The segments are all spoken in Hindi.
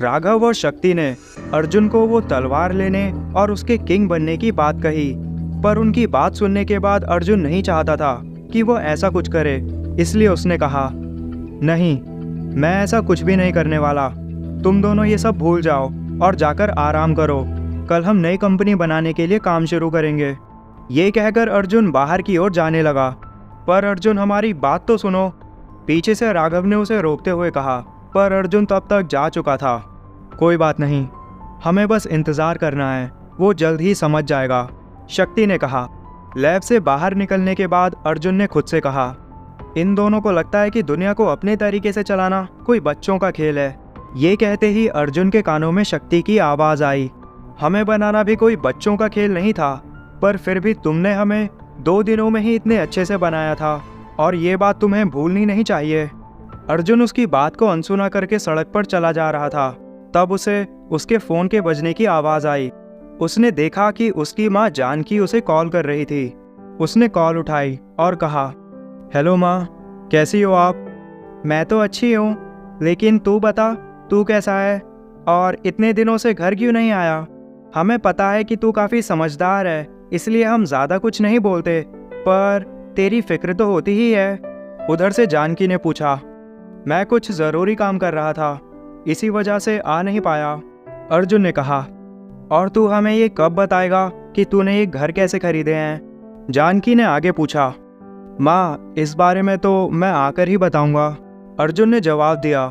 राघव और शक्ति ने अर्जुन को वो तलवार लेने और उसके किंग बनने की बात कही, पर उनकी बात सुनने के बाद अर्जुन नहीं चाहता था कि वो ऐसा कुछ करे, इसलिए उसने कहा, नहीं, मैं ऐसा कुछ भी नहीं करने वाला। तुम दोनों ये सब भूल जाओ और जाकर आराम करो। कल हम नई कंपनी बनाने के लिए काम शुरू करेंगे। ये कहकर अर्जुन बाहर की ओर जाने लगा। पर अर्जुन, हमारी बात तो सुनो, पीछे से राघव ने उसे रोकते हुए कहा, पर अर्जुन तब तक जा चुका था। कोई बात नहीं, हमें बस इंतज़ार करना है, वो जल्द ही समझ जाएगा, शक्ति ने कहा। लैब से बाहर निकलने के बाद अर्जुन ने खुद से कहा, इन दोनों को लगता है कि दुनिया को अपने तरीके से चलाना कोई बच्चों का खेल है। ये कहते ही अर्जुन के कानों में शक्ति की आवाज़ आई, हमें बनाना भी कोई बच्चों का खेल नहीं था, पर फिर भी तुमने हमें 2 दिनों में ही इतने अच्छे से बनाया था, और ये बात तुम्हें भूलनी नहीं चाहिए। अर्जुन उसकी बात को अनसुना करके सड़क पर चला जा रहा था। तब उसे उसके फ़ोन के बजने की आवाज़ आई। उसने देखा कि उसकी माँ जानकी उसे कॉल कर रही थी। उसने कॉल उठाई और कहा, हेलो माँ, कैसी हो आप? मैं तो अच्छी हूँ, लेकिन तू बता, तू कैसा है और इतने दिनों से घर क्यों नहीं आया? हमें पता है कि तू काफ़ी समझदार है, इसलिए हम ज़्यादा कुछ नहीं बोलते, पर तेरी फिक्र तो होती ही है। उधर से जानकी ने पूछा, मैं कुछ ज़रूरी काम कर रहा था, इसी वजह से आ नहीं पाया। अर्जुन ने कहा, और तू हमें ये कब बताएगा कि तूने ये घर कैसे खरीदे हैं? जानकी ने आगे पूछा, माँ, इस बारे में तो मैं आकर ही बताऊंगा। अर्जुन ने जवाब दिया,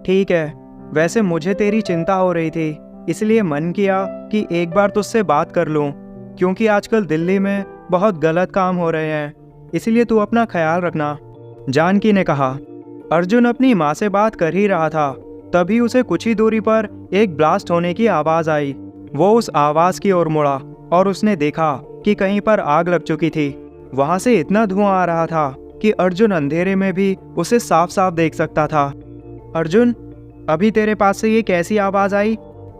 ठीक है, वैसे मुझे तेरी चिंता हो रही थी, इसलिए मन किया कि एक बार तुझसे बात कर लूं, क्योंकि आजकल दिल्ली में बहुत गलत काम हो रहे हैं, इसलिए तू अपना ख्याल रखना, जानकी ने कहा। अर्जुन अपनी माँ से बात कर ही रहा था, तभी उसे कुछ ही दूरी पर एक ब्लास्ट होने की आवाज़ आई। वो उस आवाज़ की ओर मुड़ा और उसने देखा कि कहीं पर आग लग चुकी थी। वहाँ से इतना धुआं आ रहा था कि अर्जुन अंधेरे में भी उसे साफ साफ देख सकता था। अर्जुन, अभी तेरे पास से ये कैसी आवाज़ आई?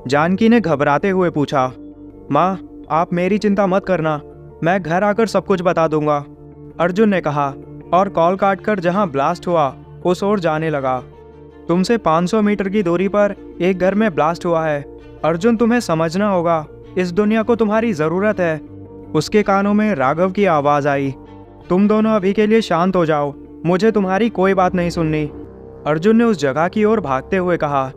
जानकी ने घबराते हुए पूछा। माँ, आप मेरी चिंता मत करना, मैं घर आकर सब कुछ बता दूंगा, अर्जुन ने कहा और कॉल काटकर जहाँ ब्लास्ट हुआ उस ओर जाने लगा। तुमसे 500 मीटर की दूरी पर एक घर में ब्लास्ट हुआ है। अर्जुन, तुम्हें समझना होगा, इस दुनिया को तुम्हारी ज़रूरत है। उसके कानों में राघव की आवाज़ आई, तुम दोनों अभी के लिए शांत हो जाओ, मुझे तुम्हारी कोई बात नहीं सुननी। अर्जुन ने उस जगह की ओर भागते हुए कहा।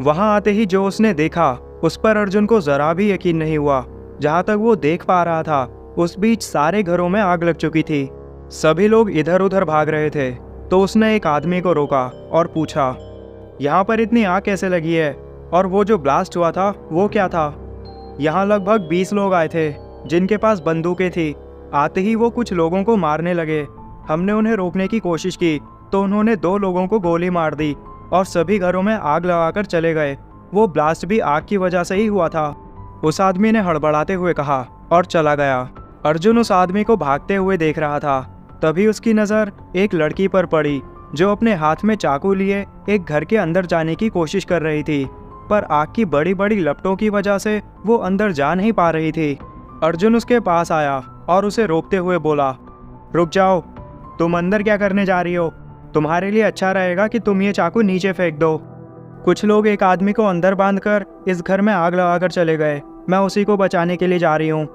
वहां आते ही जो उसने देखा उस पर अर्जुन को ज़रा भी यकीन नहीं हुआ। जहां तक वो देख पा रहा था उस बीच सारे घरों में आग लग चुकी थी। सभी लोग इधर उधर भाग रहे थे। तो उसने एक आदमी को रोका और पूछा, यहाँ पर इतनी आग कैसे लगी है, और वो जो ब्लास्ट हुआ था वो क्या था? यहाँ लगभग 20 लोग आए थे जिनके पास बंदूकें थी। आते ही वो कुछ लोगों को मारने लगे। हमने उन्हें रोकने की कोशिश की तो उन्होंने 2 लोगों को गोली मार दी और सभी घरों में आग लगाकर चले गए। वो ब्लास्ट भी आग की वजह से ही हुआ था, उस आदमी ने हड़बड़ाते हुए कहा और चला गया। अर्जुन उस आदमी को भागते हुए देख रहा था। तभी उसकी नज़र एक लड़की पर पड़ी जो अपने हाथ में चाकू लिए एक घर के अंदर जाने की कोशिश कर रही थी, पर आग की बड़ी बड़ी लपटों की वजह से वो अंदर जा नहीं पा रही थी। अर्जुन उसके पास आया और उसे रोकते हुए बोला, रुक जाओ, तुम अंदर क्या करने जा रही हो? तुम्हारे लिए अच्छा रहेगा कि तुम ये चाकू नीचे फेंक दो। कुछ लोग एक आदमी को अंदर बांधकर इस घर में आग लगाकर चले गए, मैं उसी को बचाने के लिए जा रही हूँ,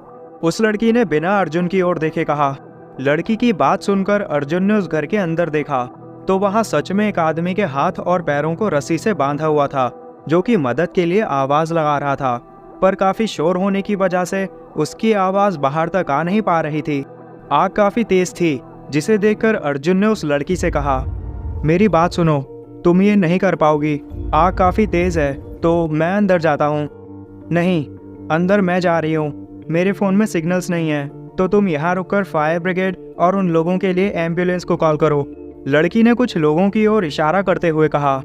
उस लड़की ने बिना अर्जुन की ओर देखे कहा। लड़की की बात सुनकर अर्जुन ने उस घर के अंदर देखा तो वहाँ सच में एक आदमी के हाथ और पैरों को रस्सी से बांधा हुआ था, जो कि मदद के लिए आवाज़ लगा रहा था, पर काफ़ी शोर होने की वजह से उसकी आवाज़ बाहर तक आ नहीं पा रही थी। आग काफ़ी तेज़ थी, जिसे देखकर अर्जुन ने उस लड़की से कहा, मेरी बात सुनो, तुम ये नहीं कर पाओगी, आग काफ़ी तेज़ है, तो मैं अंदर जाता हूँ। नहीं, अंदर मैं जा रही हूँ, मेरे फ़ोन में सिग्नल्स नहीं है, तो तुम यहाँ रुककर फायर ब्रिगेड और उन लोगों के लिए एम्बुलेंस को कॉल करो, लड़की ने कुछ लोगों की ओर इशारा करते हुए कहा।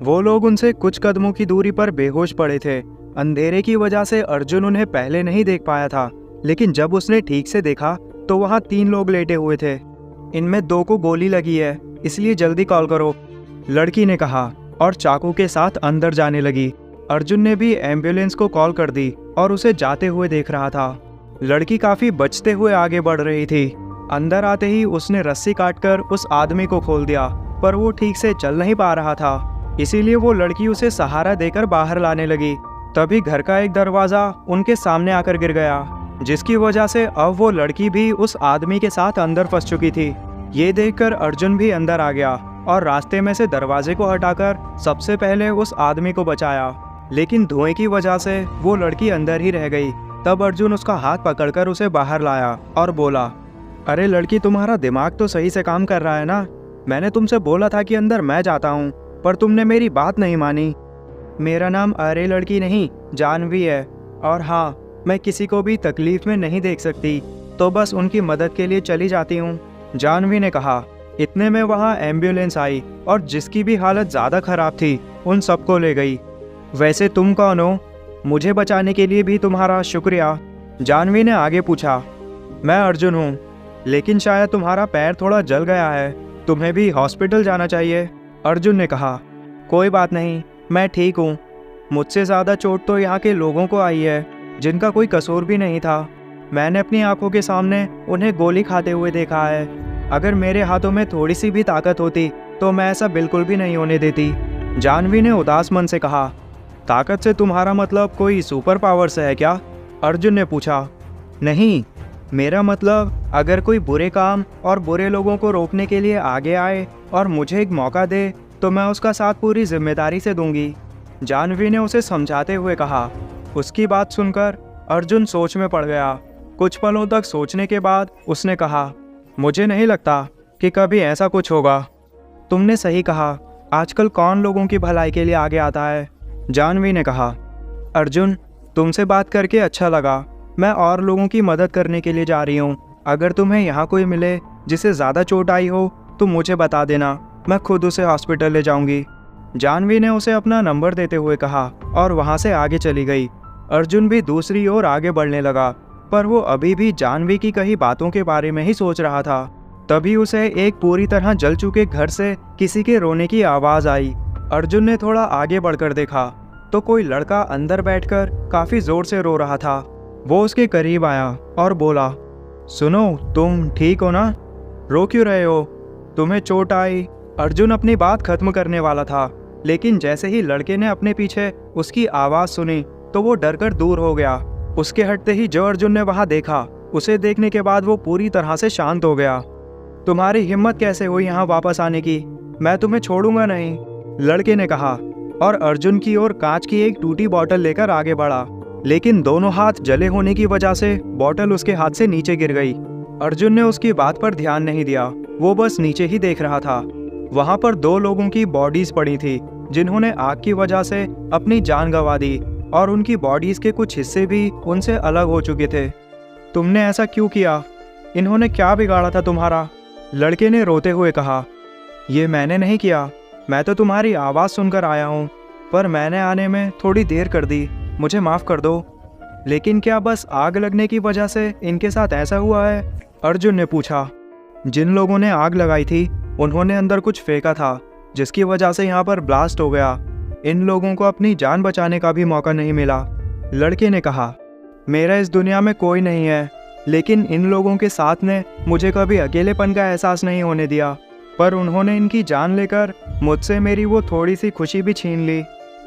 वो लोग उनसे कुछ कदमों की दूरी पर बेहोश पड़े थे। अंधेरे की वजह से अर्जुन उन्हें पहले नहीं देख पाया था, लेकिन जब उसने ठीक से देखा तो वहाँ 3 लोग लेटे हुए थे। इनमें 2 को गोली लगी है, इसलिए जल्दी कॉल करो, लड़की ने कहा और चाकू के साथ अंदर जाने लगी। अर्जुन ने भी एम्बुलेंस को कॉल कर दी और उसे जाते हुए देख रहा था। लड़की काफ़ी बचते हुए आगे बढ़ रही थी। अंदर आते ही उसने रस्सी काटकर उस आदमी को खोल दिया, पर वो ठीक से चल नहीं पा रहा था। इसीलिए वो लड़की उसे सहारा देकर बाहर लाने लगी। तभी घर का एक दरवाज़ा उनके सामने आकर गिर गया, जिसकी वजह से अब वो लड़की भी उस आदमी के साथ अंदर फंस चुकी थी। ये देखकर अर्जुन भी अंदर आ गया और रास्ते में से दरवाजे को हटाकर सबसे पहले उस आदमी को बचाया। लेकिन धुएं की वजह से वो लड़की अंदर ही रह गई। तब अर्जुन उसका हाथ पकड़कर उसे बाहर लाया और बोला, अरे लड़की, तुम्हारा दिमाग तो सही से काम कर रहा है ना? मैंने तुमसे बोला था कि अंदर मैं जाता हूँ, पर तुमने मेरी बात नहीं मानी। मेरा नाम अरे लड़की नहीं, जानवी है। और हाँ, मैं किसी को भी तकलीफ में नहीं देख सकती, तो बस उनकी मदद के लिए चली जाती हूँ, जानवी ने कहा। इतने में वहाँ एम्बुलेंस आई और जिसकी भी हालत ज़्यादा खराब थी उन सबको ले गई। वैसे तुम कौन हो? मुझे बचाने के लिए भी तुम्हारा शुक्रिया, जानवी ने आगे पूछा। मैं अर्जुन हूँ, लेकिन शायद तुम्हारा पैर थोड़ा जल गया है, तुम्हें भी हॉस्पिटल जाना चाहिए, अर्जुन ने कहा। कोई बात नहीं, मैं ठीक हूँ। मुझसे ज़्यादा चोट तो यहाँ के लोगों को आई है, जिनका कोई कसूर भी नहीं था। मैंने अपनी आंखों के सामने उन्हें गोली खाते हुए देखा है। अगर मेरे हाथों में थोड़ी सी भी ताकत होती तो मैं ऐसा बिल्कुल भी नहीं होने देती, जानवी ने उदास मन से कहा। ताकत से तुम्हारा मतलब कोई सुपर पावर से है क्या? अर्जुन ने पूछा। नहीं, मेरा मतलब अगर कोई बुरे काम और बुरे लोगों को रोकने के लिए आगे आए और मुझे एक मौका दे तो मैं उसका साथ पूरी जिम्मेदारी से दूंगी, जानवी ने उसे समझाते हुए कहा। उसकी बात सुनकर अर्जुन सोच में पड़ गया। कुछ पलों तक सोचने के बाद उसने कहा, मुझे नहीं लगता कि कभी ऐसा कुछ होगा। तुमने सही कहा, आजकल कौन लोगों की भलाई के लिए आगे आता है, जानवी ने कहा। अर्जुन, तुमसे बात करके अच्छा लगा। मैं और लोगों की मदद करने के लिए जा रही हूँ। अगर तुम्हें यहाँ कोई मिले जिसे ज़्यादा चोट आई हो तो मुझे बता देना, मैं खुद उसे हॉस्पिटल ले जाऊँगी, जानवी ने उसे अपना नंबर देते हुए कहा और वहाँ से आगे चली गई। अर्जुन भी दूसरी ओर आगे बढ़ने लगा, पर वो अभी भी जानवी की कही बातों के बारे में ही सोच रहा था। तभी उसे एक पूरी तरह जल चुके घर से किसी के रोने की आवाज़ आई। अर्जुन ने थोड़ा आगे बढ़कर देखा तो कोई लड़का अंदर बैठकर काफ़ी ज़ोर से रो रहा था। वो उसके करीब आया और बोला, सुनो, तुम ठीक हो ना? रो क्यों रहे हो? तुम्हें चोट आई? अर्जुन अपनी बात खत्म करने वाला था, लेकिन जैसे ही लड़के ने अपने पीछे उसकी आवाज़ सुनी तो वो डरकर दूर हो गया। उसके हटते ही जो अर्जुन ने वहाँ देखा, उसे देखने के बाद वो पूरी तरह से शांत हो गया। तुम्हारी हिम्मत कैसे हुई यहाँ वापस आने की? मैं तुम्हें छोड़ूंगा नहीं, लड़के ने कहा और अर्जुन की ओर कांच की एक टूटी बोतल लेकर आगे बढ़ा। लेकिन दोनों हाथ जले होने की वजह से बोतल उसके हाथ से नीचे गिर गई। अर्जुन ने उसकी बात पर ध्यान नहीं दिया, वो बस नीचे ही देख रहा था। वहाँ पर दो लोगों की बॉडीज पड़ी थी जिन्होंने आग की वजह से अपनी जान गंवा दी और उनकी बॉडीज के कुछ हिस्से भी उनसे अलग हो चुके थे। तुमने ऐसा क्यों किया? इन्होंने क्या बिगाड़ा था तुम्हारा? लड़के ने रोते हुए कहा। ये मैंने नहीं किया, मैं तो तुम्हारी आवाज़ सुनकर आया हूँ, पर मैंने आने में थोड़ी देर कर दी, मुझे माफ़ कर दो। लेकिन क्या बस आग लगने की वजह से इनके साथ ऐसा हुआ है? अर्जुन ने पूछा। जिन लोगों ने आग लगाई थी उन्होंने अंदर कुछ फेंका था, जिसकी वजह से यहाँ पर ब्लास्ट हो गया। इन लोगों को अपनी जान बचाने का भी मौका नहीं मिला, लड़के ने कहा। मेरा इस दुनिया में कोई नहीं है, लेकिन इन लोगों के साथ ने मुझे कभी अकेलेपन का एहसास नहीं होने दिया, पर उन्होंने इनकी जान लेकर मुझसे मेरी वो थोड़ी सी खुशी भी छीन ली।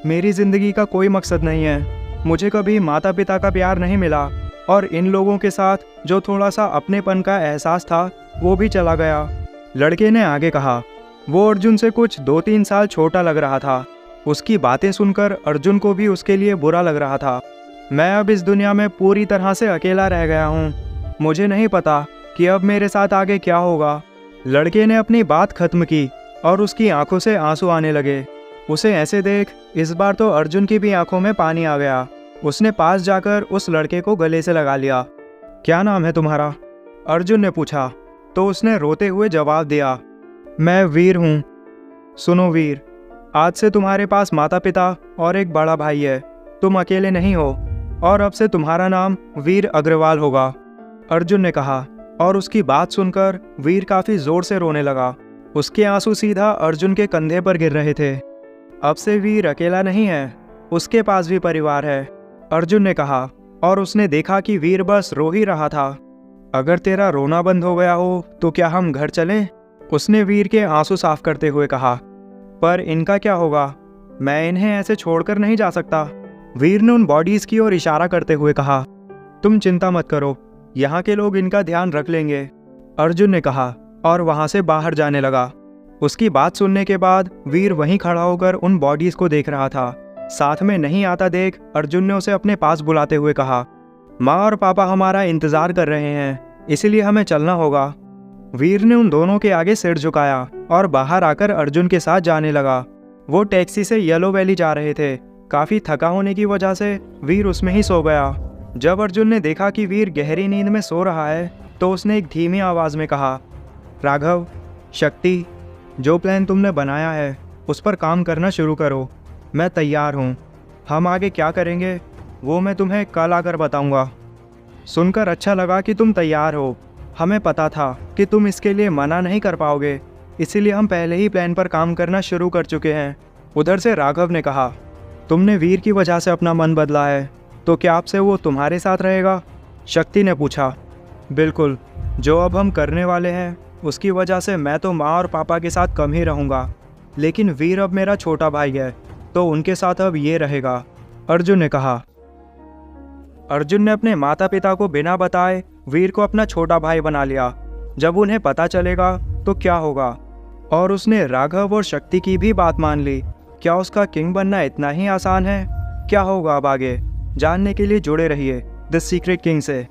मेरी ज़िंदगी का कोई मकसद नहीं है, मुझे कभी माता पिता का प्यार नहीं मिला और इन लोगों के साथ जो थोड़ा सा अपनेपन का एहसास था वो भी चला गया, लड़के ने आगे कहा। वो अर्जुन से कुछ 2-3 साल छोटा लग रहा था। उसकी बातें सुनकर अर्जुन को भी उसके लिए बुरा लग रहा था। मैं अब इस दुनिया में पूरी तरह से अकेला रह गया हूँ, मुझे नहीं पता कि अब मेरे साथ आगे क्या होगा। लड़के ने अपनी बात खत्म की और उसकी आंखों से आंसू आने लगे। उसे ऐसे देख इस बार तो अर्जुन की भी आंखों में पानी आ गया। उसने पास जाकर उस लड़के को गले से लगा लिया। क्या नाम है तुम्हारा? अर्जुन ने पूछा तो उसने रोते हुए जवाब दिया, मैं वीर हूँ। सुनो वीर, आज से तुम्हारे पास माता पिता और एक बड़ा भाई है, तुम अकेले नहीं हो और अब से तुम्हारा नाम वीर अग्रवाल होगा, अर्जुन ने कहा। और उसकी बात सुनकर वीर काफ़ी ज़ोर से रोने लगा। उसके आंसू सीधा अर्जुन के कंधे पर गिर रहे थे। अब से वीर अकेला नहीं है, उसके पास भी परिवार है, अर्जुन ने कहा। और उसने देखा कि वीर बस रो ही रहा था। अगर तेरा रोना बंद हो गया हो तो क्या हम घर चलें? उसने वीर के आंसू साफ करते हुए कहा। पर इनका क्या होगा? मैं इन्हें ऐसे छोड़कर नहीं जा सकता। वीर ने उन बॉडीज की ओर इशारा करते हुए कहा, तुम चिंता मत करो, यहाँ के लोग इनका ध्यान रख लेंगे। अर्जुन ने कहा और वहाँ से बाहर जाने लगा। उसकी बात सुनने के बाद वीर वहीं खड़ा होकर उन बॉडीज को देख रहा था। साथ में नहीं आता देख अर्जुन ने उसे अपने पास बुलाते हुए कहा, माँ और पापा हमारा इंतजार कर रहे हैं, इसलिए हमें चलना होगा। वीर ने उन दोनों के आगे सिर झुकाया और बाहर आकर अर्जुन के साथ जाने लगा। वो टैक्सी से येलो वैली जा रहे थे। काफ़ी थका होने की वजह से वीर उसमें ही सो गया। जब अर्जुन ने देखा कि वीर गहरी नींद में सो रहा है तो उसने एक धीमी आवाज़ में कहा, राघव, शक्ति, जो प्लान तुमने बनाया है उस पर काम करना शुरू करो। मैं तैयार हूँ। हम आगे क्या करेंगे वो मैं तुम्हें कल आकर बताऊँगा। सुनकर अच्छा लगा कि तुम तैयार हो। हमें पता था कि तुम इसके लिए मना नहीं कर पाओगे, इसीलिए हम पहले ही प्लान पर काम करना शुरू कर चुके हैं। उधर से राघव ने कहा, तुमने वीर की वजह से अपना मन बदला है, तो क्या आपसे वो तुम्हारे साथ रहेगा? शक्ति ने पूछा। बिल्कुल, जो अब हम करने वाले हैं उसकी वजह से मैं तो माँ और पापा के साथ कम ही रहूँगा, लेकिन वीर अब मेरा छोटा भाई है तो उनके साथ अब ये रहेगा, अर्जुन ने कहा। अर्जुन ने अपने माता पिता को बिना बताए वीर को अपना छोटा भाई बना लिया। जब उन्हें पता चलेगा तो क्या होगा? और उसने राघव और शक्ति की भी बात मान ली। क्या उसका किंग बनना इतना ही आसान है? क्या होगा अब आगे? जानने के लिए जुड़े रहिए द सीक्रेट किंग से।